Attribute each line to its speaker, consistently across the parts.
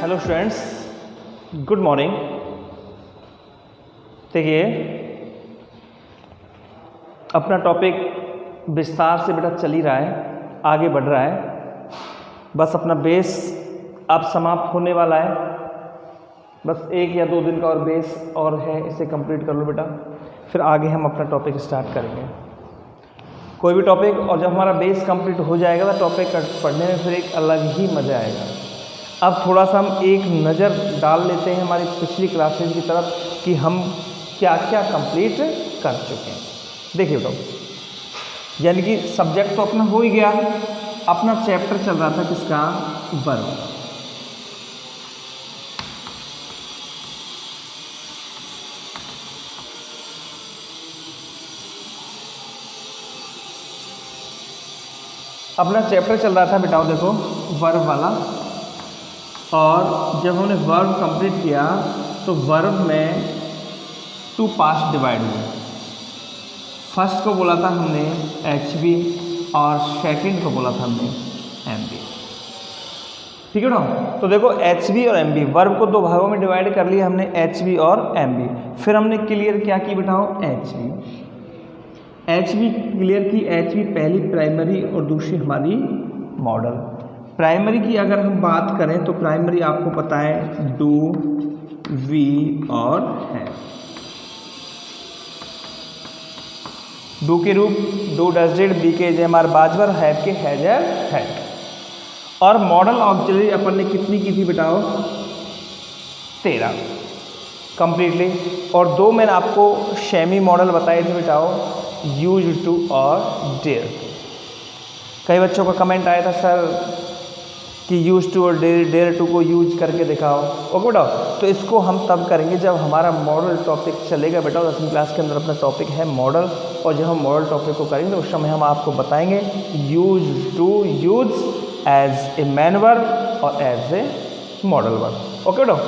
Speaker 1: Hello students, good morning. देखिए, अपना topic विस्तार से बेटा चल ही रहा है, आगे बढ़ रहा है। बस अपना बेस अब समाप्त होने वाला है। बस 1 या 2 दिन का और बेस और है, इसे कंप्लीट कर लो बेटा, फिर आगे हम अपना टॉपिक स्टार्ट करेंगे। कोई भी टॉपिक, और जब हमारा बेस कंप्लीट हो जाएगा तो टॉपिक पढ़ने में फिर एक अलग ही मज़ा आएगा। अब थोड़ा सा हम एक नज़र डाल लेते हैं हमारी पिछली क्लासेज की तरफ कि हम क्या क्या कंप्लीट कर चुके हैं। देखिए बेटा, यानी कि सब्जेक्ट तो अपना हो ही गया, अपना चैप्टर चल रहा था किसका, वर्ब। अपना चैप्टर चल रहा था बेटा, देखो वर्ब वाला। और जब हमने वर्ब कंप्लीट किया तो वर्ब में 2 पार्ट्स डिवाइड हुए। फर्स्ट को बोला था हमने HB और सेकंड को बोला था हमने MB। ठीक है ना। तो देखो HB और MB, वर्ब को 2 भागों में डिवाइड कर लिया हमने, HB और MB। फिर हमने क्लियर क्या की बेटाओ, HB क्लियर की। HB पहली प्राइमरी और दूसरी हमारी मॉडल। प्राइमरी की अगर हम बात करें तो प्राइमरी आपको पता है डू, वी और है। डू के रूप डू, डज, डिड, बी के जेमआर बाजवर, हैव के हैजर है। और मॉडल ऑक्सिलरी अपन ने कितनी की थी बेटाओ, 13 कंप्लीटली। और 2 मैंने आपको शेमी मॉडल बताए थे बेटाओ, यूज टू और डेयर टू। कई बच्चों का कमेंट आया था सर कि यूज टू और डेयर टू को यूज करके दिखाओ। ओके बेटा, तो इसको हम तब करेंगे जब हमारा मॉडल टॉपिक चलेगा बेटा। 10वीं क्लास के अंदर अपना टॉपिक है मॉडल, और जब हम मॉडल टॉपिक को करेंगे तो उस समय हम आपको बताएंगे use to use as a main verb और as a modal verb. Okay बेटा,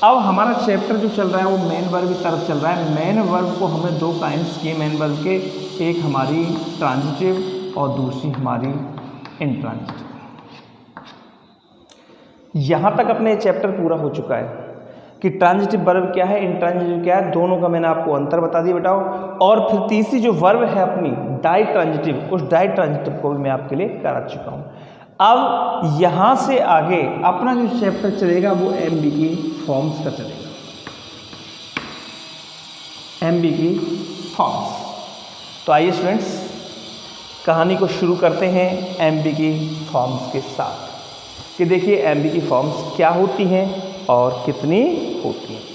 Speaker 1: अब हमारा चैप्टर जो चल रहा है वो मेन वर्ब की तरफ चल रहा है। मेन वर्ब को हमने 2 काइंड्स किए मेन वर्ब के, एक हमारी ट्रांजिटिव और दूसरी हमारी इंट्रांजिटिव। यहाँ तक अपने चैप्टर पूरा हो चुका है कि ट्रांजिटिव वर्ब क्या है, इंट्रांजिटिव क्या है, दोनों का मैंने आपको अंतर बता दिया बेटाओ। और फिर तीसरी जो वर्ब है अपनी डाई ट्रांजिटिव, उस डाई ट्रांजिटिव को भी मैं आपके लिए करा चुका हूँ। अब यहाँ से आगे अपना जो चैप्टर चलेगा वो MB की फॉर्म्स का चलेगा, MB की फॉर्म्स। तो आइए स्टूडेंट्स, कहानी को शुरू करते हैं MB की फॉर्म्स के साथ कि देखिए MB की फॉर्म्स क्या होती हैं और कितनी होती हैं।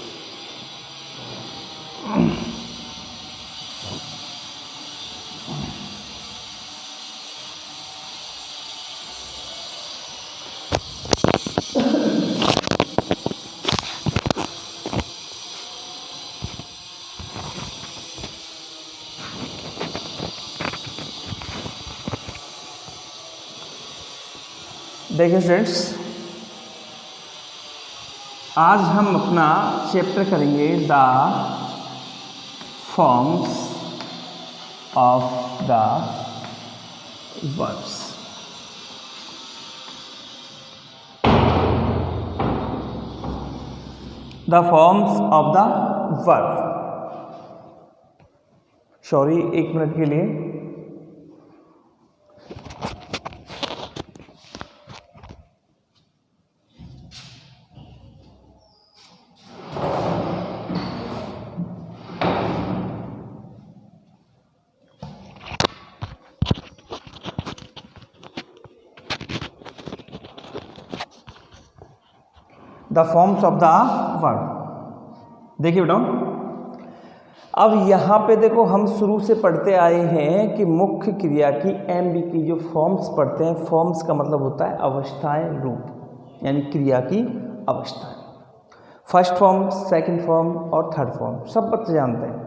Speaker 1: देखिए स्टूडेंट्स, आज हम अपना चैप्टर करेंगे the forms of the verbs. The forms of the verb. Sorry, 1 minute के लिए। The forms of the verb. देखिए बेटा, अब यहाँ पे देखो हम शुरू से पढ़ते आए हैं कि मुख्य क्रिया की MB की जो फॉर्म्स पढ़ते हैं, फॉर्म्स का मतलब होता है अवस्थाएं, रूप, यानी क्रिया की अवस्थाएं। फर्स्ट फॉर्म, सेकंड फॉर्म और थर्ड फॉर्म सब बच्चे जानते हैं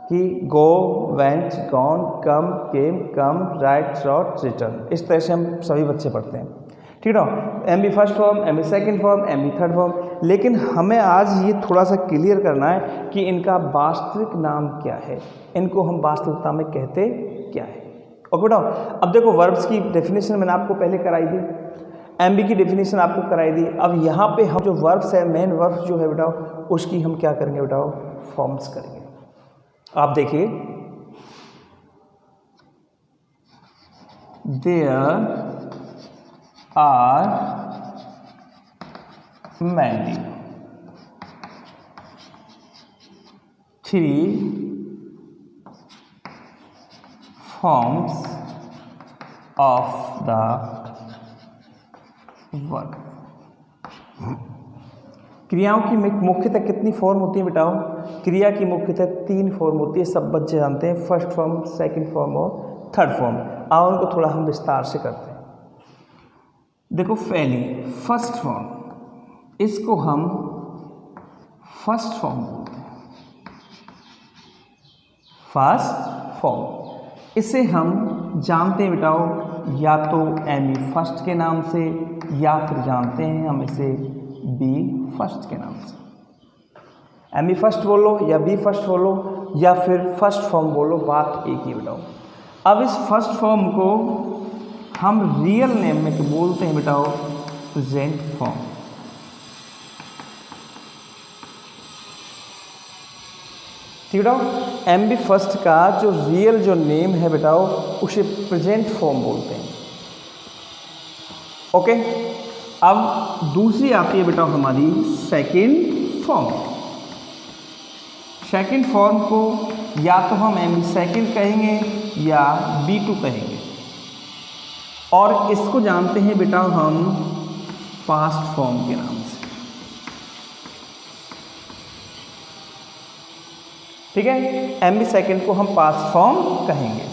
Speaker 1: कि गो, वेंट, गॉन, कम, केम, कम, राइट, रॉट, रिटर्न। इस तरह से हम सभी बच्चे पढ़ते हैं। ठीक है ना। MB first form, MB second form, MB third form. लेकिन हमें आज ये थोड़ा सा क्लियर करना है कि इनका वास्तविक नाम क्या है, इनको हम वास्तविकता में कहते क्या है। ओके बेटा, अब देखो वर्ब्स की डेफिनेशन मैंने आपको पहले कराई थी। एमबी की डेफिनेशन आपको कराई दी। अब यहाँ पे हम जो वर्ब्स है, मेन वर्ब्स जो है बेटा, उसकी हम क्या करेंगे बेटा, फॉर्म्स करेंगे। आप देखिए, there are mainly 3 forms of the verb। क्रियाओं की मुख्यतः कितनी फॉर्म होती है बेटाओ? क्रिया की मुख्यतः 3 फॉर्म होती है, सब बच्चे जानते हैं, फर्स्ट फॉर्म, सेकंड फॉर्म और थर्ड फॉर्म। आओ उनको थोड़ा हम विस्तार से करते हैं। देखो, पहली फर्स्ट फॉर्म, इसको हम फर्स्ट फॉर्म बोलते हैं, फर्स्ट फॉर्म। इसे हम जानते हैं बेटाओ या तो एम ई फर्स्ट के नाम से, या फिर जानते हैं हम इसे बी फर्स्ट के नाम से। एम ई फर्स्ट बोलो या बी फर्स्ट बोलो या फिर फर्स्ट फॉर्म बोलो, बात एक ही बेटाओ। अब इस फर्स्ट फॉर्म को हम रियल नेम में बोलते हैं बेटाओ प्रेजेंट फॉर्म। ठीक बेटाओ, एम बी फर्स्ट का जो रियल जो नेम है बेटाओ, उसे प्रेजेंट फॉर्म बोलते हैं। ओके, अब दूसरी आती है बेटा हमारी सेकंड फॉर्म। सेकंड फॉर्म को या तो हम एम सेकंड कहेंगे या B2 कहेंगे, और इसको जानते हैं बेटा हम पास्ट फॉर्म के नाम से। ठीक है, एम सेकंड को हम पास्ट फॉर्म कहेंगे।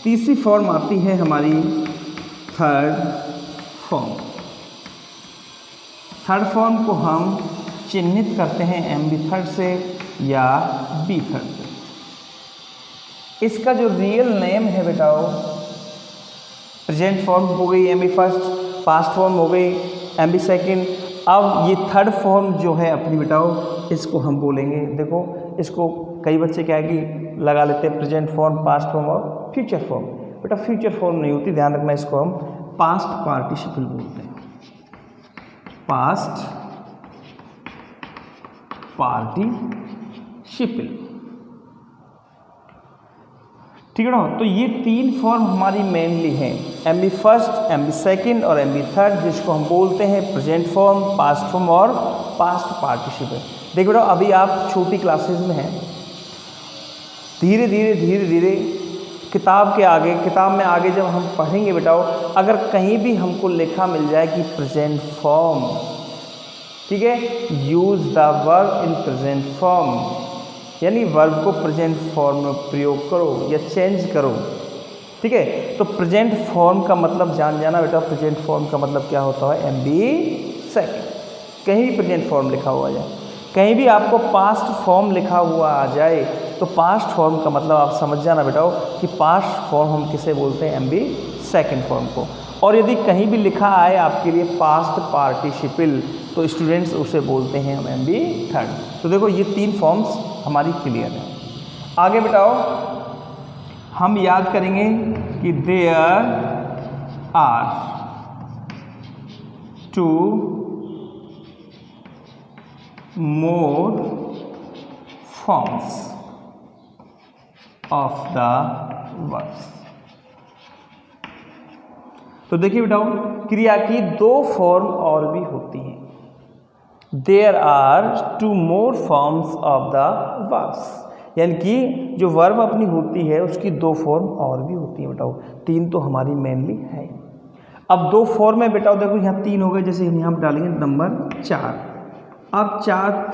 Speaker 1: तीसरी फॉर्म आती है हमारी थर्ड फॉर्म। थर्ड फॉर्म को हम चिन्हित करते हैं एम बी थर्ड से या बी थर्ड से। इसका जो रियल नेम है बेटाओ, प्रेजेंट फॉर्म हो गई M B first, past form हो गई एम बी सेकेंड। अब ये थर्ड फॉर्म जो है अपनी बेटाओ, इसको हम बोलेंगे, देखो इसको कई बच्चे क्या है कि लगा लेते हैं प्रेजेंट फॉर्म, पास्ट फॉर्म और फ्यूचर फॉर्म। बेटा फ्यूचर फॉर्म नहीं होती, ध्यान रखना, इसको हम पास्ट पार्टिसिपल बोलते हैं, पास्ट पार्टिसिपल। ठीक है ना, तो ये तीन फॉर्म हमारी मेनली हैं, M B first, M B second और एम बी थर्ड, जिसको हम बोलते हैं प्रेजेंट फॉर्म, पास्ट फॉर्म और पास्ट पार्टिसिपल। देखो बेटा, अभी आप छोटी क्लासेस में हैं, धीरे धीरे किताब के आगे, किताब में आगे जब हम पढ़ेंगे बेटाओ, अगर कहीं भी हमको लिखा मिल जाए कि प्रेजेंट फॉर्म, ठीक है, use the verb in present form, यानी वर्ब को प्रेजेंट फॉर्म में प्रयोग करो या चेंज करो। ठीक है, तो प्रेजेंट फॉर्म का मतलब जान जाना बेटा, प्रेजेंट फॉर्म का मतलब क्या होता है, एम बी सेकेंड। कहीं भी प्रेजेंट फॉर्म लिखा हुआ आ जाए, कहीं भी आपको पास्ट फॉर्म लिखा हुआ आ जाए, तो पास्ट फॉर्म का मतलब आप समझ जाना बेटाओ कि पास्ट फॉर्म हम किसे बोलते हैं, एम बी सेकेंड फॉर्म को। और यदि कहीं भी लिखा आए आपके लिए पास्ट पार्टिसिपल, तो स्टूडेंट्स उसे बोलते हैं हम एम बी थर्ड। तो देखो ये तीन फॉर्म्स हमारी क्लियर है। आगे बेटाओ हम याद करेंगे कि there are two more forms of the verbs. तो देखिए बेटाओ, क्रिया की दो फॉर्म और भी होती हैं। There are two more forms of the verbs, यानी कि जो वर्ब अपनी होती है उसकी दो फॉर्म और भी होती है बेटाओ, तीन तो हमारी मेनली है। अब दो फॉर्म है बेटाओ, देखो यहाँ तीन हो गए, जैसे यहाँ पर डालेंगे नंबर 4। अब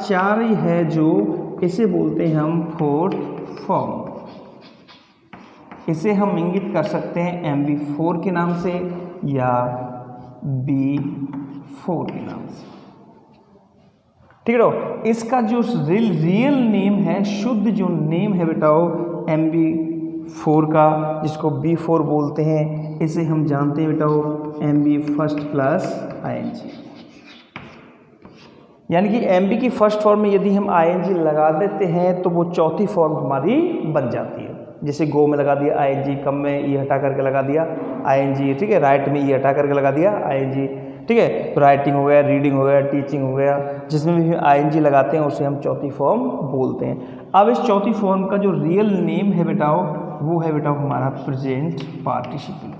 Speaker 1: चार ही है जो इसे बोलते हैं हम फोर्थ फॉर्म। इसे हम इंगित कर सकते हैं एम बी 4 के नाम से या बी 4 के नाम से। ठीक है, इसका जो रियल नेम है, शुद्ध जो नेम है बेटाओ एम बी 4 का, जिसको बी 4 बोलते हैं, इसे हम जानते हैं बेटाओ M B first plus I N G. यानी कि एम बी की फर्स्ट फॉर्म में यदि हम आई एन जी लगा देते हैं तो वो चौथी फॉर्म हमारी बन जाती है। जैसे गो में लगा दिया आई एन जी, कम में ई हटा करके लगा दिया आई एन जी, ठीक है, राइट में ई हटा करके लगा दिया आई एन जी, ठीक है। तो राइटिंग हो गया, रीडिंग हो गया, टीचिंग हो गया, जिसमें भी आईएनजी लगाते हैं उसे हम चौथी फॉर्म बोलते हैं। अब इस चौथी फॉर्म का जो रियल नेम है बेटाओ वो है बेटाओ हमारा प्रेजेंट पार्टिसिपल।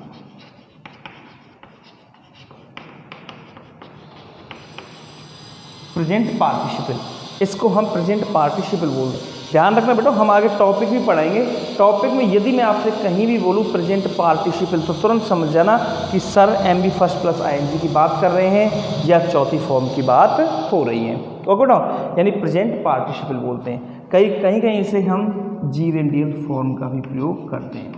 Speaker 1: प्रेजेंट पार्टिसिपल, इसको हम प्रेजेंट पार्टिसिपल बोलते हैं। ध्यान रखना बेटा, हम आगे टॉपिक भी पढ़ाएंगे। टॉपिक में यदि मैं आपसे कहीं भी बोलूँ प्रेजेंट पार्टिसिपल तो तुरंत समझ जाना कि sir MB first plus ING की बात कर रहे हैं या चौथी फॉर्म की बात हो रही है। ओके ना, यानी प्रेजेंट पार्टिसिपल बोलते हैं। कहीं कहीं इसे हम जीरेंडियल फॉर्म का भी प्रयोग करते हैं,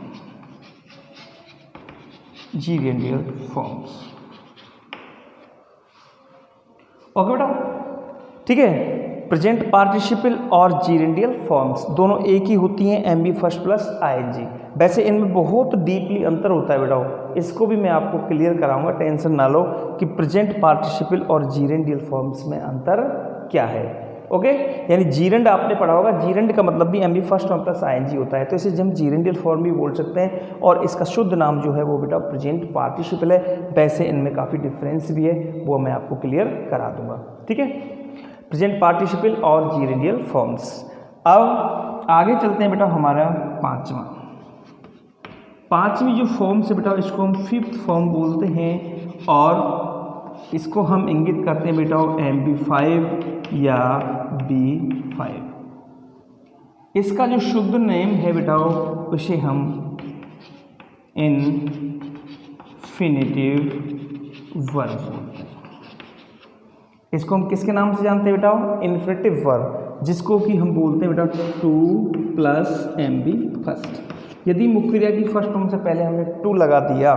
Speaker 1: जीरेंडियल फॉर्म्स। ओके बेटा, ठीक है। प्रेजेंट पार्टिसिपल और जीरेंडियल फॉर्म्स दोनों एक ही होती हैं, एमबी फर्स्ट प्लस आईएनजी। वैसे इनमें बहुत डीपली अंतर होता है बेटा, इसको भी मैं आपको क्लियर कराऊंगा, टेंशन ना लो कि प्रेजेंट पार्टिसिपल और जीरेंडियल फॉर्म्स में अंतर क्या है। ओके, यानी जीरेंड आपने पढ़ा होगा, जीरेंड का मतलब भी MB first form plus ING होता है, तो इसे हम जीरेंडियल फॉर्म भी बोल सकते हैं। और इसका शुद्ध नाम जो है वो बेटा प्रेजेंट पार्टिसिपल है। वैसे इनमें काफ़ी डिफरेंस भी है, वो मैं आपको क्लियर करा दूंगा। ठीक है, प्रेजेंट पार्टिसिपल और जीरेंडियल फॉर्म्स। अब आगे चलते हैं बेटा, हमारा पांचवी जो फॉर्म्स है बेटा इसको हम फिफ्थ फॉर्म बोलते हैं और इसको हम इंगित करते हैं बेटा MB5 या B5। इसका जो शुद्ध नेम है बेटा उसे हम इन्फिनेटिव वर्ब बोलते हैं। इसको हम किसके नाम से जानते हैं बेटा? इन्फिनेटिव वर्ब, जिसको कि हम बोलते हैं बेटा 2 + MB फर्स्ट। यदि मुख्य क्रिया की फर्स्ट फॉर्म से पहले हमने 2 लगा दिया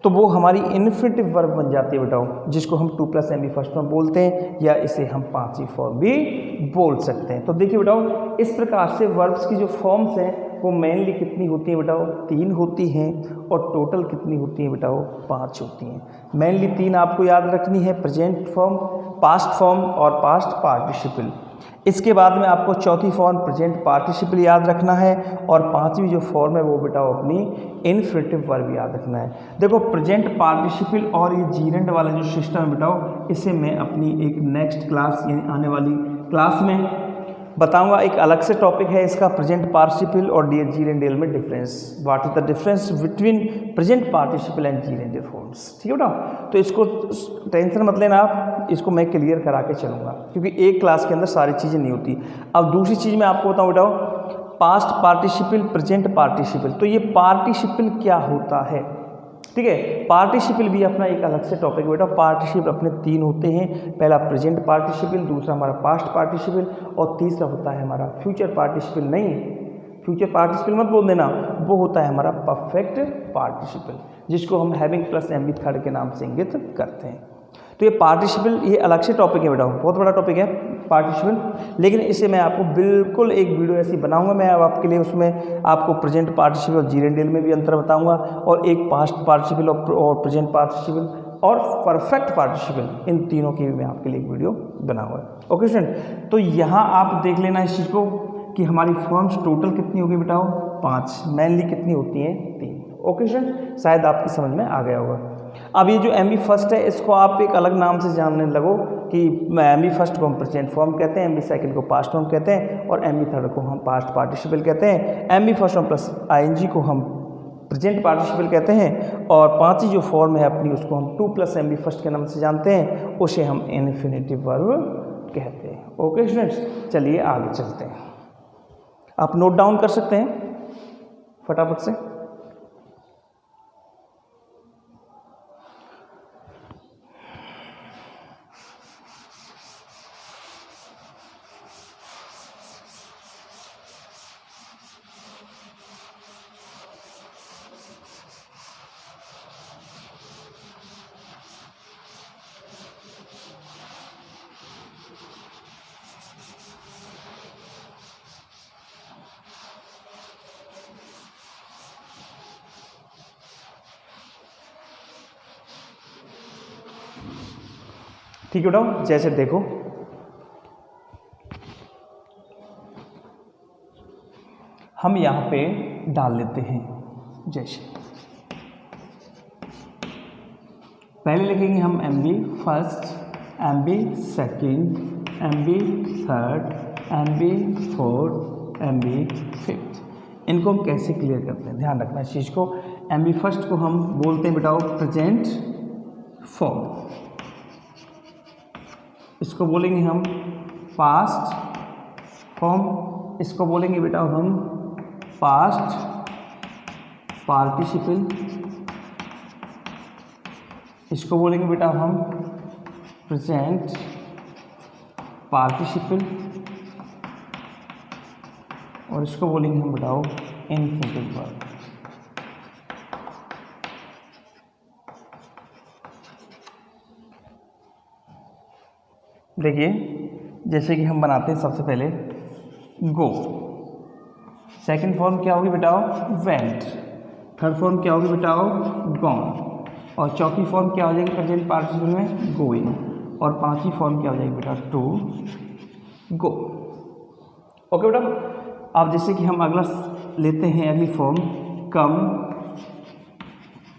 Speaker 1: तो वो हमारी इन्फिनेटिव वर्ब बन जाती है बेटा, जिसको हम 2 + MB फर्स्ट फॉर्म बोलते हैं, या इसे हम पांचवी फॉर्म भी बोल सकते हैं। तो देखिए बेटा, इस प्रकार से वर्ब्स की जो फॉर्म्स हैं वो मेनली कितनी होती हैं बेटा? 3 होती हैं, और टोटल कितनी होती हैं बेटा? 5 होती हैं। मेनली 3 आपको याद रखनी है, प्रेजेंट फॉर्म, पास्ट फॉर्म और पास्ट पार्टिसिपल। इसके बाद में आपको चौथी फॉर्म प्रेजेंट पार्टिसिपल याद रखना है, और पांचवी जो फॉर्म है वो बेटा अपनी इन्फिनेटिव वर्ब याद रखना है। देखो, प्रेजेंट पार्टिसिपल और ये जीरेंड वाला जो सिस्टम है बेटा, इसे मैं अपनी एक नेक्स्ट क्लास यानी आने वाली क्लास में बताऊंगा। एक अलग से टॉपिक है इसका, प्रेजेंट पार्टिसिपल और जीरेंडियल में difference. What is the difference between present participle and gerundial forms. ठीक है बेटा, तो इसको टेंशन मत लेना आप, इसको मैं क्लियर करा के चलूँगा, क्योंकि एक क्लास के अंदर सारी चीज़ें नहीं होती। अब दूसरी चीज़ मैं आपको बताऊँ बेटा, पास्ट पार्टिसिपल, प्रेजेंट पार्टिसिपल। तो ये पार्टिसिपल क्या होता है? ठीक है, पार्टिसिपल भी अपना एक अलग से टॉपिक है बेटा। पार्टिसिपल अपने 3 होते हैं, पहला प्रेजेंट पार्टिसिपल, दूसरा हमारा पास्ट पार्टिसिपल, और तीसरा होता है हमारा फ्यूचर पार्टिसिपल। नहीं, फ्यूचर पार्टिसिपल मत बोल देना, वो होता है हमारा परफेक्ट पार्टिसिपल, जिसको हम हैविंग + MB थर्ड के नाम से इंगित करते हैं। तो ये पार्टिसिपल ये अलग से टॉपिक है बेटा, बहुत बड़ा टॉपिक है पार्टिसिपल, लेकिन इसे मैं आपको बिल्कुल एक वीडियो ऐसी बनाऊंगा मैं अब आपके लिए, उसमें आपको प्रेजेंट पार्टिसिपल और जीरेंडियल में भी अंतर बताऊंगा, और एक पास्ट पार्टिसिपल और प्रेजेंट पार्टिसिपल और परफेक्ट पार्टिसिपल, इन तीनों की भी मैं आपके लिए एक वीडियो बनाऊंगा। ओके स्टूडेंट, तो यहाँ आप देख लेना इस चीज़ को कि हमारी फॉर्म्स टोटल कितनी होगी बेटा? 5। मेनली कितनी होती हैं? 3। ओके स्टूडेंट, शायद आपकी समझ में आ गया होगा। अब ये जो MB फर्स्ट है इसको आप एक अलग नाम से जानने लगो कि MB फर्स्ट को हम प्रेजेंट फॉर्म कहते हैं, MB सेकंड को पास्ट फॉर्म कहते हैं, और MB थर्ड को हम पास्ट पार्टिसिपल कहते हैं, MB first form plus ING को हम प्रेजेंट पार्टिसिपल कहते हैं, और पांचवी जो फॉर्म है अपनी उसको हम 2 + MB फर्स्ट के नाम से जानते हैं, उसे हम इन्फिनेटिव वर्ब कहते हैं। ओके स्टूडेंट्स, चलिए आगे चलते हैं। आप नोट डाउन कर सकते हैं फटाफट से। ठीक है बेटा, जैसे देखो हम यहाँ पे डाल लेते हैं, जैसे पहले लिखेंगे हम M B first, M B second, M B third, M B fourth, M B fifth. इनको हम कैसे क्लियर करते हैं, ध्यान रखना इस चीज़ को। एम बी फर्स्ट को हम बोलते हैं बेटा प्रेजेंट फॉर्म, इसको बोलेंगे हम पास्ट फॉर्म, इसको बोलेंगे बेटा हम पास्ट पार्टिसिपल, इसको बोलेंगे बेटा हम प्रेजेंट पार्टिसिपल, और इसको बोलेंगे हम बताओ इन्फिनिटिव वर्ब। देखिए जैसे कि हम बनाते हैं सबसे पहले गो, सेकंड फॉर्म क्या होगी बेटाओ वेंट, थर्ड फॉर्म क्या होगी बेटाओ गॉन, और चौथी फॉर्म क्या हो जाएगी प्रेजेंट पार्टिसिपल में गोइंग, और पांचवी फॉर्म क्या हो जाएगी बेटा टू गो। ओके बेटा, अब जैसे कि हम अगला लेते हैं अगली form come,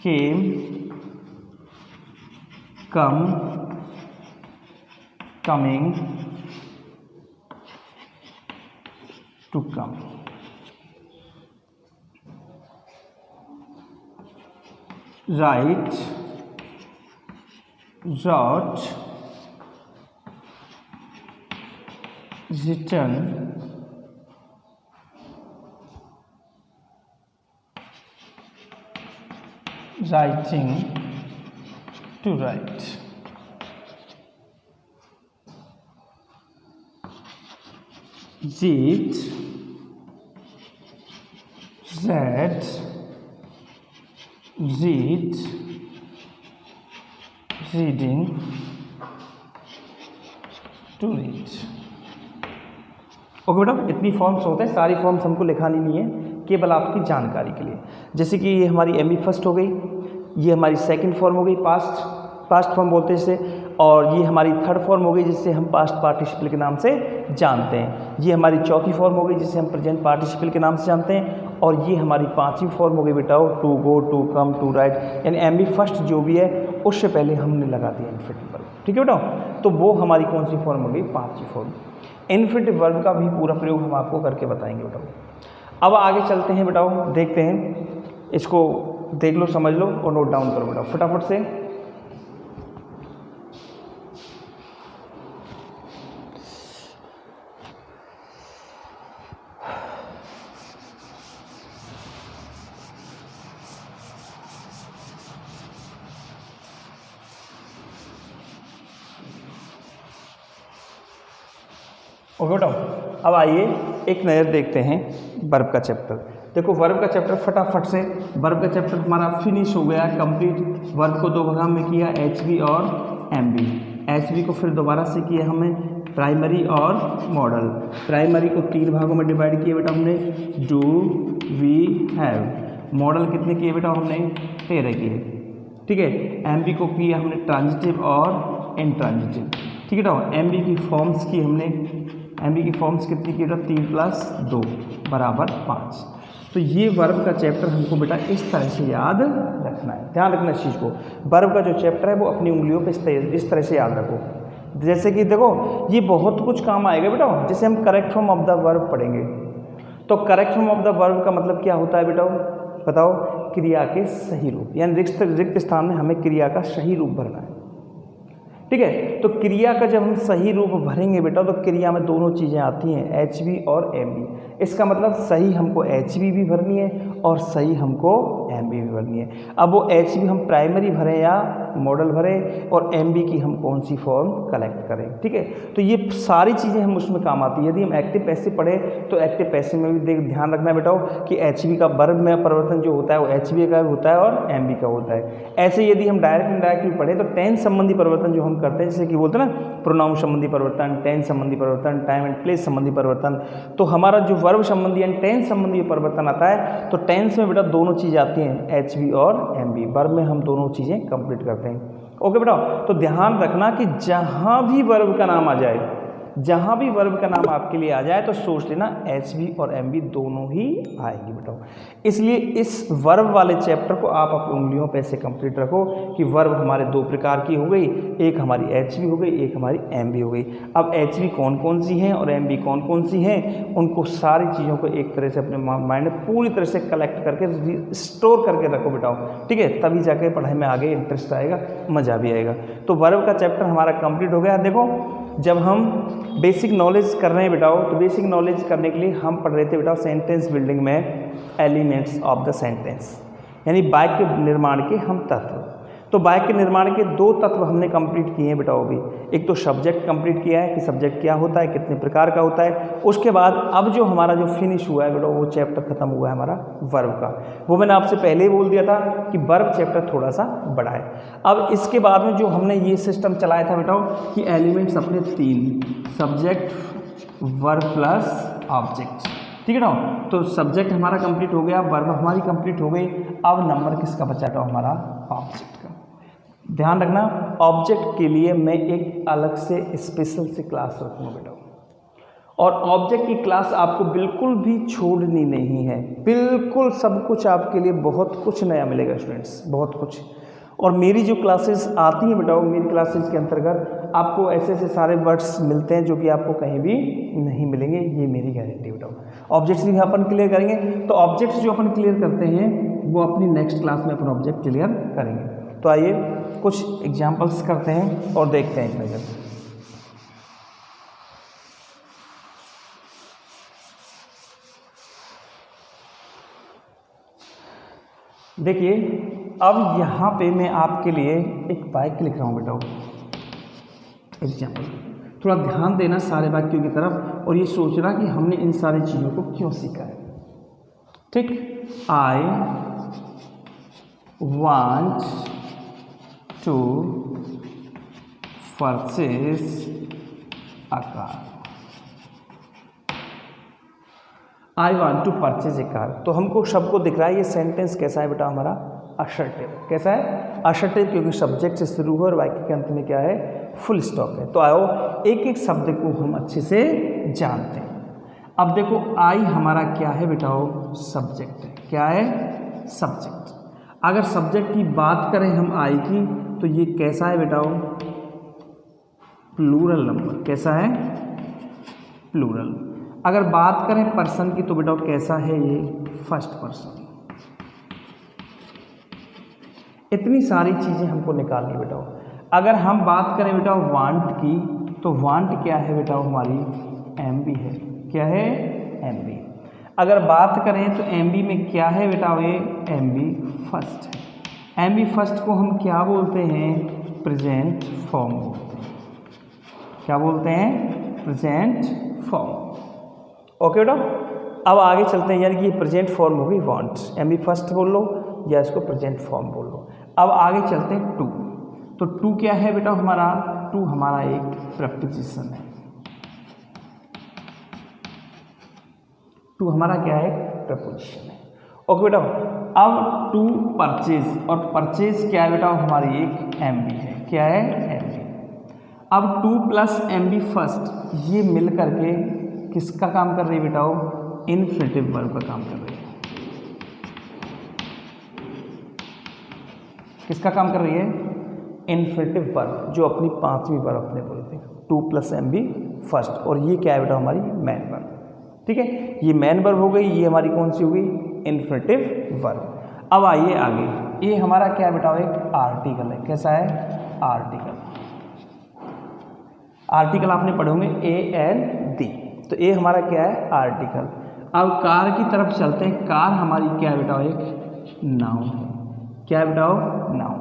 Speaker 1: came, come, coming, to come. Write, wrote, written, writing, to write. read, read, read, reading, to read। Okay बेटा, इतनी फॉर्म्स होते हैं, सारी फॉर्म्स हमको लिखानी नहीं है, केवल आपकी जानकारी के लिए। जैसे कि ये हमारी एम बी फर्स्ट हो गई, ये हमारी सेकंड फॉर्म हो गई पास्ट फॉर्म बोलते हैं इसे, और ये हमारी थर्ड फॉर्म हो गई जिससे हम पास्ट पार्टिसिपल के नाम से जानते हैं, ये हमारी चौथी फॉर्म हो गई जिसे हम प्रेजेंट पार्टिसिपल के नाम से जानते हैं, और ये हमारी पांचवी फॉर्म हो गई बेटाओ to go, to come, to write. यानी एम बी फर्स्ट जो भी है उससे पहले हमने लगा दिया इन्फिनिटिव वर्ब। ठीक है बेटा, तो वो हमारी कौन सी फॉर्म हो गई, पांचवी फॉर्म। इन्फिनिटिव वर्ब का भी पूरा प्रयोग हम आपको करके बताएंगे बेटा। अब आगे चलते हैं बेटाओ, देखते हैं, इसको देख लो, समझ लो और नोट डाउन करो बेटा फटाफट से। ओके बेटा, अब आइए एक नज़र देखते हैं वर्ब का चैप्टर। देखो वर्ब का चैप्टर फटाफट से, वर्ब का चैप्टर हमारा फिनिश हो गया कंप्लीट। वर्ब को दो भागों में किया, एच बी और एम बी। एच बी को फिर दोबारा से किया हमने प्राइमरी और मॉडल। प्राइमरी को तीन भागों में डिवाइड किया बेटा हमने, डू, वी, हैव। मॉडल कितने किए बेटा हमने, 13 किए। ठीक है, एम बी को किया हमने ट्रांजिटिव और इनट्रांजिटिव। ठीक है बेटा, एम बी की फॉर्म्स की हमने, एम बी की फॉर्म्स कितनी की बेटा, 3 + 2 = 5। तो ये वर्ब का चैप्टर हमको बेटा इस तरह से याद रखना है, ध्यान रखना इस चीज़ को। वर्ब का जो चैप्टर है वो अपनी उंगलियों पे इस तरह से याद रखो। जैसे कि देखो ये बहुत कुछ काम आएगा बेटा, जैसे हम correct form of the verb पढ़ेंगे। तो correct form of the verb का मतलब क्या होता है बेटा, बताओ, क्रिया के सही रूप, यानी रिक्त स्थान में हमें क्रिया का सही रूप भरना है। ठीक है, तो क्रिया का जब हम सही रूप भरेंगे बेटा, तो क्रिया में दोनों चीज़ें आती हैं, एच बी और एम बी। इसका मतलब सही हमको एच बी भी भरनी है और सही हमको एम बी भी भरनी है। अब वो एच बी हम प्राइमरी भरें या मॉडल भरें, और एम बी की हम कौन सी फॉर्म कलेक्ट करें। ठीक है, तो ये सारी चीज़ें हम उसमें काम आती है। यदि हम एक्टिव पैसिव पढ़ें तो एक्टिव पैसिव में भी ध्यान रखना बेटा कि एच बी का वर्ब में परिवर्तन जो होता है वो एच बी का होता है और एम बी का होता है। ऐसे यदि हम डायरेक्ट इनडायरेक्ट भी पढ़ें तो टेंस संबंधी परिवर्तन जो हम करते हैं, जैसे कि बोलते हैं ना प्रोनाउन संबंधी परिवर्तन, टेंस संबंधी परिवर्तन, टाइम एंड प्लेस संबंधी परिवर्तन, तो हमारा जो वर्ब संबंधी एंड टेंस संबंधी परिवर्तन आता है, तो टेंस में बेटा दोनों चीज़ें आती हैं, एच बी और एम बी। वर्ब में हम दोनों चीज़ें कंप्लीट करते हैं। ओके बेटा, तो ध्यान रखना कि जहाँ भी वर्ब का नाम आ जाए जहाँ भी वर्ब का नाम आपके लिए आ जाए तो सोच लेना HV और MV दोनों ही आएंगे बेटा। इसलिए इस वर्ब वाले चैप्टर को आप अपनी उंगलियों पे ऐसे कंप्लीट रखो कि वर्ब हमारे दो प्रकार की हो गई, एक हमारी HV हो गई, एक हमारी MV हो गई। अब HV कौन कौन सी हैं और MV कौन कौन सी हैं, उनको सारी चीज़ों को एक तरह से अपने माइंड में पूरी तरह से कलेक्ट करके स्टोर करके रखो बेटा, ठीक है, तभी जाके पढ़ाई में आगे इंटरेस्ट आएगा, मज़ा भी आएगा। तो वर्ब का चैप्टर हमारा कंप्लीट हो गया। देखो जब हम बेसिक नॉलेज कर रहे हैं बेटाओ, तो बेसिक नॉलेज करने के लिए हम पढ़ रहे थे बेटा सेंटेंस बिल्डिंग में एलिमेंट्स ऑफ द सेंटेंस, यानी वाक्य निर्माण के हम तत्व। तो वाक्य निर्माण के दो तत्व हमने कंप्लीट किए हैं बेटा भी। एक तो सब्जेक्ट कंप्लीट किया है कि सब्जेक्ट क्या होता है, कितने प्रकार का होता है। उसके बाद अब जो हमारा जो फिनिश हुआ है बेटा वो चैप्टर खत्म हुआ है हमारा वर्ब का। वो मैंने आपसे पहले ही बोल दिया था कि वर्ब चैप्टर थोड़ा सा बड़ा है। अब इसके बाद में जो हमने ये सिस्टम चलाया था बेटा कि एलिमेंट्स अपने तीन, सब्जेक्ट, वर्ब प्लस ऑब्जेक्ट, ठीक है ना। तो सब्जेक्ट हमारा कंप्लीट हो गया, वर्ब हमारी कंप्लीट हो गई। अब नंबर किसका बचा था, हमारा ऑब्जेक्ट का। ध्यान रखना ऑब्जेक्ट के लिए मैं एक अलग से स्पेशल से क्लास रखूँगा बेटा, और ऑब्जेक्ट की क्लास आपको बिल्कुल भी छोड़नी नहीं है। बिल्कुल सब कुछ आपके लिए बहुत कुछ नया मिलेगा स्टूडेंट्स, बहुत कुछ। और मेरी जो क्लासेस आती हैं बेटा, मेरी क्लासेस के अंतर्गत आपको ऐसे ऐसे सारे वर्ड्स मिलते हैं जो कि आपको कहीं भी नहीं मिलेंगे, ये मेरी गारंटी बेटा। ऑब्जेक्ट्स भी अपन क्लियर करेंगे, तो ऑब्जेक्ट्स जो अपन क्लियर करते हैं वो अपनी नेक्स्ट क्लास में अपन ऑब्जेक्ट क्लियर करेंगे। तो आइए कुछ एग्जाम्पल्स करते हैं और देखते हैं एक नज़र। देखिए अब यहाँ पे मैं आपके लिए एक वाक्य लिख रहा हूँ बेटा, एग्जाम्पल। थोड़ा ध्यान देना सारे वाक्यों की तरफ और ये सोचना कि हमने इन सारी चीज़ों को क्यों सीखा है, ठीक। I want to purchase a car. I want to purchase a car. तो हमको सबको दिख रहा है ये सेंटेंस कैसा है बेटा, हमारा असर्टिव। कैसा है, असर्टिव, क्योंकि सब्जेक्ट से शुरू हो और वाक्य के अंत में क्या है, फुल स्टॉप है। तो आओ एक एक शब्द को हम अच्छे से जानते हैं। अब देखो आई हमारा क्या है बेटा, सब्जेक्ट है। क्या है, सब्जेक्ट। अगर सब्जेक्ट की बात करें हम आई की, तो ये कैसा है बेटा, प्लूरल नंबर। कैसा है, प्लूरल। अगर बात करें पर्सन की तो बेटा कैसा है, ये फर्स्ट पर्सन। इतनी सारी चीज़ें हमको निकालनी बेटा। अगर हम बात करें बेटा वांट की, तो वांट क्या है बेटा, हमारी एमबी है। क्या है, एमबी। अगर बात करें तो एमबी में क्या है बेटा, ये एमबी फर्स्ट है। एमबी फर्स्ट को हम क्या बोलते हैं, प्रेजेंट फॉर्म बोलते हैं। क्या बोलते हैं, प्रेजेंट फॉर्म। ओके बेटा, अब आगे चलते हैं, यानी कि प्रेजेंट फॉर्म हो गई वांट, एमबी फर्स्ट बोल लो या इसको प्रेजेंट फॉर्म बोल लो। अब आगे चलते हैं टू। तो टू क्या है बेटा हमारा, टू हमारा एक प्रीपोजिशन है। टू हमारा क्या है, प्रीपोजिशन है। ओके बेटा, अब टू परचेज, और परचेज क्या है बेटा, हमारी एक एमबी है। क्या है, एमबी। अब टू प्लस एमबी फर्स्ट, ये मिल करके किसका काम कर रही है बेटा, इन्फिनिटिव वर्ब का काम कर रही है। किसका काम कर रही है, इन्फिनिटिव वर्ब, जो अपनी पांचवी वर्ब अपने बोले थे, टू प्लस एमबी फर्स्ट। और ये क्या है बेटा, हमारी मैन वर्ब। ठीक है, ये मैन वर्ब हो गई, ये हमारी कौन सी हो गई, इन्फिनिटिव वर्ब। अब आइए आगे, ये हमारा क्या है बेटा, एक आर्टिकल है। कैसा है, आर्टिकल। आर्टिकल आपने पढ़े होंगे ए एन डी, तो ये हमारा क्या है, आर्टिकल। अब कार की तरफ चलते हैं। कार हमारी क्या है बेटा, एक नाउन है। क्या है बेटा, नाउन।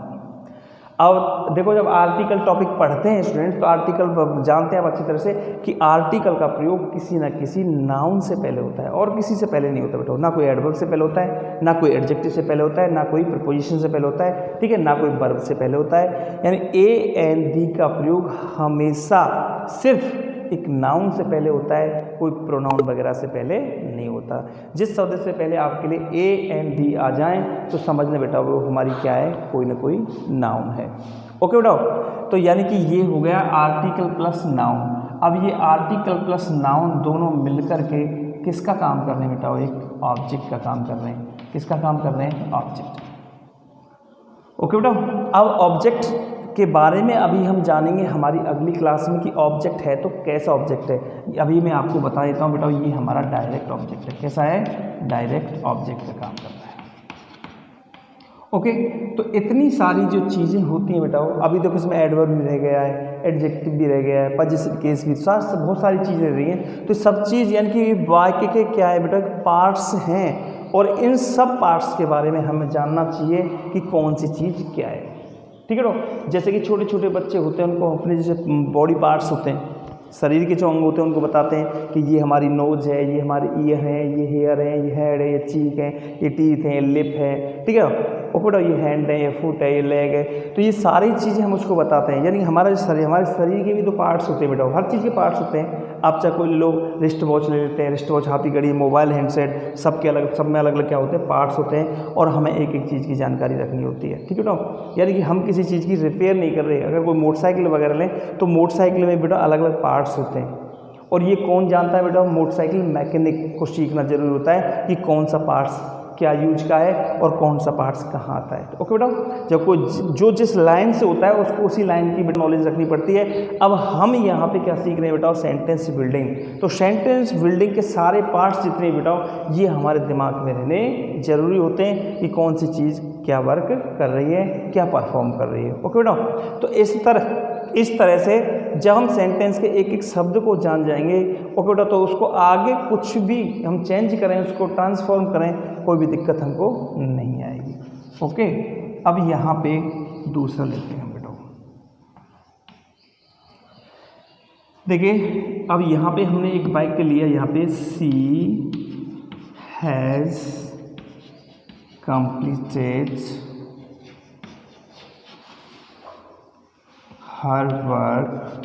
Speaker 1: अब देखो जब आर्टिकल टॉपिक पढ़ते हैं स्टूडेंट्स, तो आर्टिकल जानते हैं आप अच्छी तरह से कि आर्टिकल का प्रयोग किसी न किसी नाउन से पहले होता है और किसी से पहले नहीं होता बेटा। ना कोई एडवर्ब से पहले होता है, ना कोई एडजेक्टिव से पहले होता है, ना कोई प्रीपोजिशन से पहले होता है, ठीक है, ना कोई वर्ब से पहले होता है। यानी ए एन डी का प्रयोग हमेशा सिर्फ एक नाउन से पहले होता है, कोई प्रोनाउन वगैरह से पहले नहीं होता। जिस शब्द से पहले आपके लिए ए एन डी आ जाएं तो समझना बेटा वो हमारी क्या है, कोई ना कोई नाउन है। ओके बेटा, तो यानी कि ये हो गया आर्टिकल प्लस नाउन। अब ये आर्टिकल प्लस नाउन दोनों मिलकर के किसका काम कर रहे हैं बेटा? एक ऑब्जेक्ट का काम कर रहे हैं। किसका काम कर रहे हैं? ऑब्जेक्ट। ओके बेटा, अब ऑब्जेक्ट के बारे में अभी हम जानेंगे हमारी अगली क्लास में कि ऑब्जेक्ट है तो कैसा ऑब्जेक्ट है। अभी मैं आपको बता देता हूँ बेटा, ये हमारा डायरेक्ट ऑब्जेक्ट है। कैसा है? डायरेक्ट ऑब्जेक्ट का काम करता है। ओके, तो इतनी सारी जो चीज़ें होती हैं बेटा, अभी देखो इसमें एडवर्ब भी रह गया है, एडजेक्टिव भी रह गया है, पजेसिव केस भी, बहुत सारी चीज़ें रह रही हैं। तो सब चीज़ यानी कि वाक्य के क्या है बेटा? पार्ट्स हैं, और इन सब पार्ट्स के बारे में हमें जानना चाहिए कि कौन सी चीज़ क्या है। ठीक है ना? जैसे कि छोटे छोटे बच्चे होते हैं, उनको अपने जैसे बॉडी पार्ट्स होते हैं, शरीर के जो अंग होते हैं, उनको बताते हैं कि ये हमारी नोज है, ये हमारे ईयर है, ये हेयर है, ये हेड है, ये चीक है, ये टीथ है, लिप है। ठीक है, ओके, ये हैंड है, ये फुट है, ये लेग है। तो ये सारी चीज़ें हम उसको बताते हैं। यानी हमारा शरीर, हमारे शरीर के भी तो पार्ट्स होते हैं बेटा, हर चीज़ के पार्ट्स होते हैं। आप चाहे कोई लोग रिस्ट वॉच ले लेते हैं, रिस्ट वॉच, हाथ की घड़ी, मोबाइल, हैंडसेट, सबके अलग, सब में अलग अलग क्या होते हैं? पार्ट्स होते हैं, और हमें एक एक चीज़ की जानकारी रखनी होती है। ठीक है ना? यानी कि हम किसी चीज़ की रिपेयर नहीं कर रहे। अगर कोई मोटरसाइकिल वगैरह लें तो मोटरसाइकिल में बेटा अलग अलग पार्ट्स होते हैं, और ये कौन जानता है बेटा? मोटरसाइकिल मैकेनिक को सीखना जरूरी होता है कि कौन सा पार्ट्स क्या यूज का है और कौन सा पार्ट्स कहाँ आता है। ओके बेटा, जब कोई जो जिस लाइन से होता है उसको उसी लाइन की बेटा नॉलेज रखनी पड़ती है। अब हम यहाँ पे क्या सीख रहे हैं बेटा? Sentence building. तो सेंटेंस बिल्डिंग के सारे पार्ट्स जितने बेटा, ये हमारे दिमाग में रहने जरूरी होते हैं कि कौन सी चीज़ क्या वर्क कर रही है, क्या परफॉर्म कर रही है। ओके बेटा, तो इस तरह से जब हम सेंटेंस के एक एक शब्द को जान जाएंगे, ओके बेटा, तो उसको आगे कुछ भी हम चेंज करें, उसको ट्रांसफॉर्म करें, कोई भी दिक्कत हमको नहीं आएगी। ओके, अब यहाँ पे दूसरा लेते हैं बेटा। देखिए, अब यहाँ पे हमने एक वाक्य लिया, यहाँ पे she has completed her work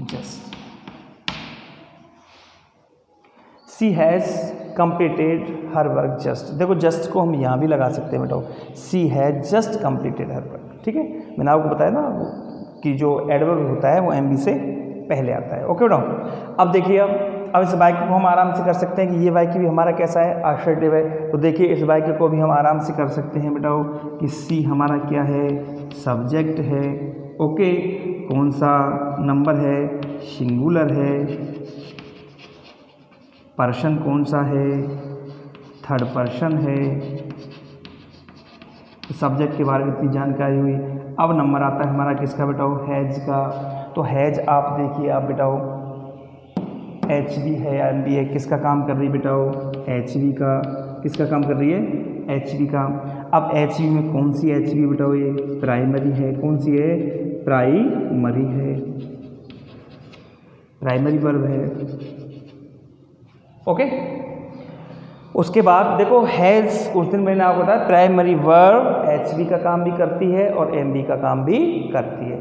Speaker 1: just. She has completed her work just. देखो, जस्ट को हम यहाँ भी लगा सकते हैं बेटा, she has just completed her work. ठीक है, मैंने आपको बताया ना कि जो एडवर्ब होता है वो एम बी से पहले आता है। ओके बेटा, अब देखिए, अब इस वाक्य को हम आराम से कर सकते हैं कि ये वाक्य भी हमारा कैसा है? असर्टिव है। तो देखिए, इस वाक्य को भी हम आराम से कर सकते हैं बेटा कि सी हमारा क्या है? सब्जेक्ट है। ओके, कौन सा नंबर है? सिंगुलर है। पर्सन कौन सा है? थर्ड पर्सन है। तो सब्जेक्ट के बारे में इतनी जानकारी हुई। अब नंबर आता है हमारा किसका बेटा? हैज़ का। तो हैज़ आप देखिए, आप बेटा एच बी है या एम बी है, किसका काम कर रही है बेटा? एच बी का। किसका काम कर रही है? एच बी का। अब एच बी में कौन सी एच बी बेटा? ये प्राइमरी है। कौन सी है? प्राइमरी है, प्राइमरी वर्ब है। ओके, उसके बाद देखो, हैज़, उस दिन मैंने आपको बताया प्राइमरी वर्ब एच बी का काम भी करती है और एम बी का काम भी करती है,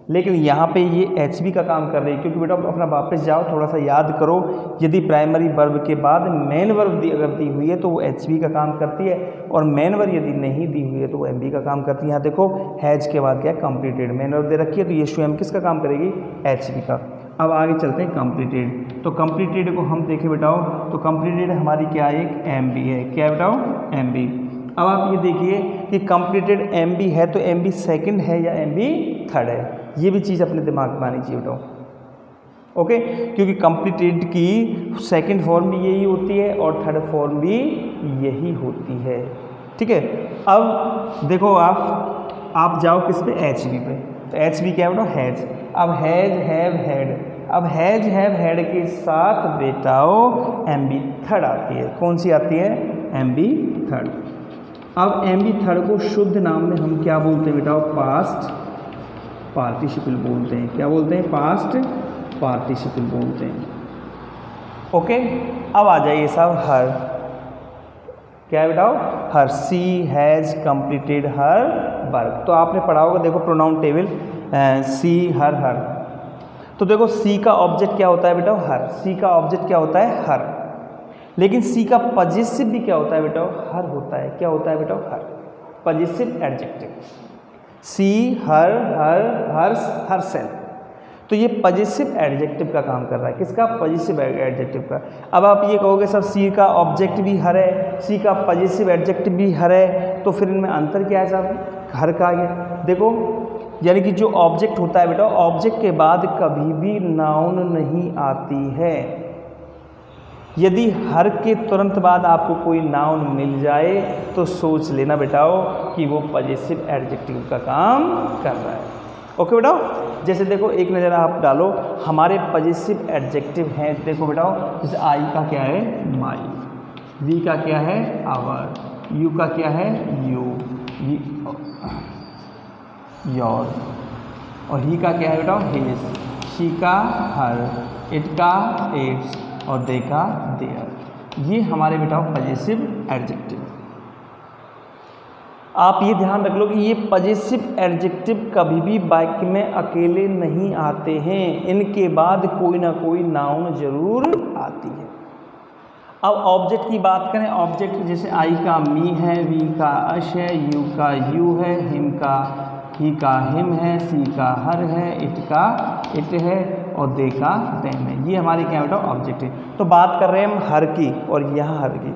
Speaker 1: लेकिन यहाँ पे ये एच बी का काम कर रही है। क्योंकि बेटा अपना वापस जाओ, थोड़ा सा याद करो, यदि प्राइमरी वर्ब के बाद मेन वर्ब अगर दी हुई है तो वो एच बी का काम करती है, और मेन वर्ब यदि नहीं दी हुई है तो वो एम बी का काम करती है। यहाँ देखो, हैज़ के बाद क्या है? कंप्लीटेड। मेन वर्ब दे रखी है तो ये स्वयं किसका काम करेगी? एच बी का। अब आगे चलते हैं कंप्लीटेड। तो कंप्लीटेड को हम देखें बेटाओ, तो कंप्लीटेड हमारी क्या? एक एम बी है। क्या बेटाओ? M B. अब आप ये देखिए कि कंप्लीटेड एम बी है तो एम बी सेकेंड है या एम बी थर्ड है, ये भी चीज़ अपने दिमाग में आनी चाहिए बेटाओ। ओके, क्योंकि कंप्लीटेड की सेकंड फॉर्म भी यही होती है और थर्ड फॉर्म भी यही होती है। ठीक है, अब देखो, आप जाओ किस पे? एच बी पे। तो एच बी क्या है बेटा? हैज़। अब हैज़, हैव, हैड। अब हैज़, हैव, हैड के साथ बेटाओ एम बी थर्ड आती है। कौन सी आती है? M B third. अब एम बी थर्ड को शुद्ध नाम में हम क्या बोलते हैं बेटाओ? पास्ट पार्टिसिपल बोलते हैं। क्या बोलते हैं? पास्ट पार्टिसिपल बोलते हैं। ओके, अब आ जाइए साहब हर। क्या है बेटाओ? हर। सी हैज़ कंप्लीटेड हर वर्क। तो आपने पढ़ा होगा, देखो प्रोनाउन टेबल, सी, हर, हर। तो देखो, सी का ऑब्जेक्ट क्या होता है बेटा? हर। सी का ऑब्जेक्ट क्या होता है? हर। लेकिन सी का पजेसिव भी क्या होता है बेटा? हर होता है। क्या होता है बेटा? Her. Possessive adjective. She, her, hers, herself, तो ये पजेसिव एडजेक्टिव का काम कर रहा है। किसका? पजेसिव एडजेक्टिव का। अब आप ये कहोगे सर सी का ऑब्जेक्ट भी हर है, सी का पजेसिव एडजेक्टिव भी हर है, तो फिर इनमें अंतर क्या है साहब? हर का आगे देखो, यानी कि जो ऑब्जेक्ट होता है बेटा, ऑब्जेक्ट के बाद कभी भी नाउन नहीं आती है। यदि हर के तुरंत बाद आपको कोई नाउन मिल जाए तो सोच लेना बेटाओ कि वो पजेसिव एडजेक्टिव का काम कर रहा है। ओके बेटाओ, जैसे देखो एक नज़र आप डालो, हमारे पजेसिव एडजेक्टिव हैं, देखो बेटाओ, जैसे आई का क्या है? माई, वी का क्या है? आवर, यू का क्या है? यू, योर, और ही का क्या है बेटा? हिज, शी का हर, इट का इट्स, और दे का देयर। ये हमारे बेटा पजेसिव एडजेक्टिव। आप ये ध्यान रख लो कि ये पजेसिव एडजेक्टिव कभी भी वाक्य में अकेले नहीं आते हैं, इनके बाद कोई ना कोई नाउन जरूर आती है। अब ऑब्जेक्ट की बात करें, ऑब्जेक्ट जैसे आई का मी है, वी का अश है, यू का यू है, हिम का ही का हिम है, सी का हर है, इट का इट है, और दे का देम है। ये हमारी क्या बेटा? ऑब्जेक्ट है। तो बात कर रहे हैं हम हर की, और यहाँ हर की,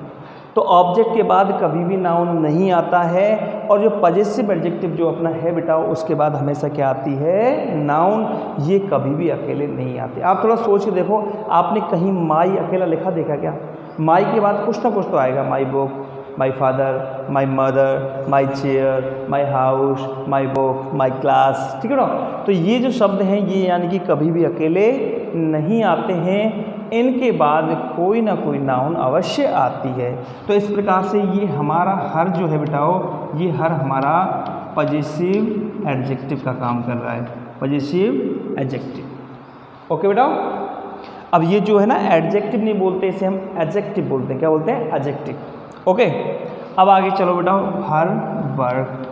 Speaker 1: तो ऑब्जेक्ट के बाद कभी भी नाउन नहीं आता है, और जो पजेसिव एडजेक्टिव जो अपना है बेटा, उसके बाद हमेशा क्या आती है? नाउन। ये कभी भी अकेले नहीं आते। आप थोड़ा सोच के देखो, आपने कहीं माई अकेला लिखा देखा क्या? माई के बाद कुछ ना कुछ तो आएगा, my book, my father, my mother, my chair, my house, my book, my class, ठीक है ना? तो ये जो शब्द हैं ये यानी कि कभी भी अकेले नहीं आते हैं, इनके बाद कोई ना कोई नाउन अवश्य आती है। तो इस प्रकार से ये हमारा हर जो है बेटाओ, ये हर हमारा पजेसिव एडजेक्टिव का काम कर रहा है, पजेसिव एडजेक्टिव। ओके बेटाओ, अब ये जो है ना एडजेक्टिव नहीं बोलते, इसे हम एडजेक्टिव बोलते हैं। क्या बोलते हैं? एडजेक्टिव। ओके, अब आगे चलो बेटा, हर, वर्क,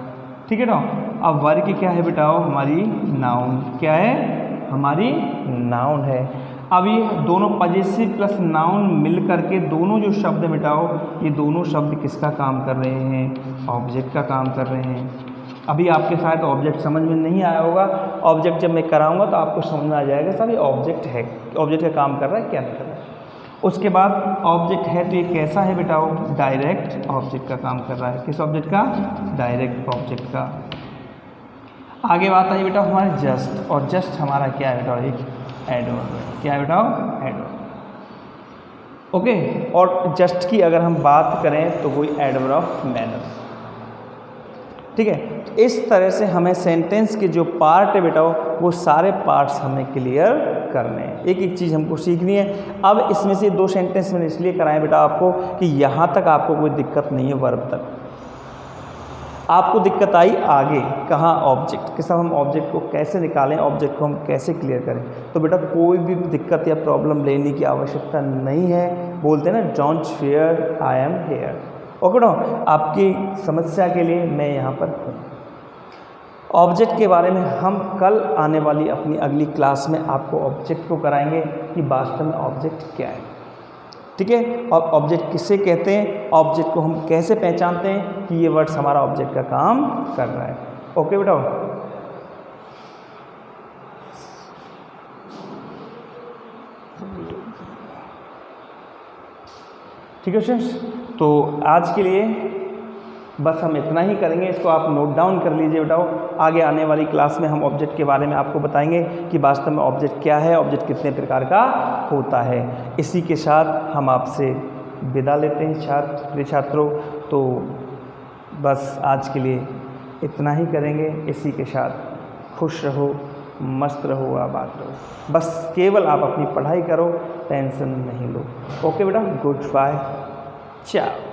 Speaker 1: ठीक है ना? अब वर्क क्या है बेटा? हमारी नाउन। क्या है? हमारी नाउन है। अब ये दोनों पजेसिव प्लस नाउन मिल करके दोनों जो शब्द बेटाओ, ये दोनों शब्द किसका काम कर रहे हैं? ऑब्जेक्ट का काम कर रहे हैं। अभी आपके शायद ऑब्जेक्ट समझ में नहीं आया होगा, ऑब्जेक्ट जब मैं कराऊंगा तो आपको समझ में आ जाएगा सर ये ऑब्जेक्ट है, ऑब्जेक्ट का काम कर रहा है, क्या नहीं कर रहा है। उसके बाद ऑब्जेक्ट है तो ये कैसा है बेटाओ? डायरेक्ट ऑब्जेक्ट का काम कर रहा है। किस ऑब्जेक्ट का? डायरेक्ट ऑब्जेक्ट का। आगे बात आई बेटा हमारे जस्ट, और जस्ट हमारा क्या है बेटा? एक एडवर्ब है। क्या है बेटा? एडवर्ब। ओके, और जस्ट की अगर हम बात करें तो वही एडवर्ब ऑफ मैनर, ठीक है। इस तरह से हमें सेंटेंस के जो पार्ट है बेटा वो सारे पार्ट्स हमें क्लियर करने हैं, एक एक चीज़ हमको सीखनी है। अब इसमें से दो सेंटेंस मैंने इसलिए कराए बेटा आपको कि यहाँ तक आपको कोई दिक्कत नहीं है, वर्ब तक। आपको दिक्कत आई आगे कहाँ? ऑब्जेक्ट के साथ हम ऑब्जेक्ट को कैसे निकालें, ऑब्जेक्ट को हम कैसे क्लियर करें। तो बेटा कोई भी दिक्कत या प्रॉब्लम लेने की आवश्यकता नहीं है। बोलते हैं ना don't fear I am here. Okay ना, आपकी समस्या के लिए मैं यहाँ पर हूँ। ऑब्जेक्ट के बारे में हम कल आने वाली अपनी अगली क्लास में आपको ऑब्जेक्ट को कराएंगे कि वास्तव में ऑब्जेक्ट क्या है, ठीक है। और ऑब्जेक्ट किसे कहते हैं, ऑब्जेक्ट को हम कैसे पहचानते हैं कि ये वर्ड्स हमारा ऑब्जेक्ट का काम कर रहा है। ओके बेटा, ठीक है फ्रेंड्स, तो आज के लिए बस हम इतना ही करेंगे। इसको आप नोट डाउन कर लीजिए बेटाओ। आगे आने वाली क्लास में हम ऑब्जेक्ट के बारे में आपको बताएंगे कि वास्तव में ऑब्जेक्ट क्या है, ऑब्जेक्ट कितने प्रकार का होता है। इसी के साथ हम आपसे विदा लेते हैं प्रिय छात्रों। तो बस आज के लिए इतना ही करेंगे। इसी के साथ खुश रहो, मस्त रहो, आबाद रहो। बस केवल आप अपनी पढ़ाई करो, टेंशन नहीं लो। ओके बेटा, गुड बाय, चाओ।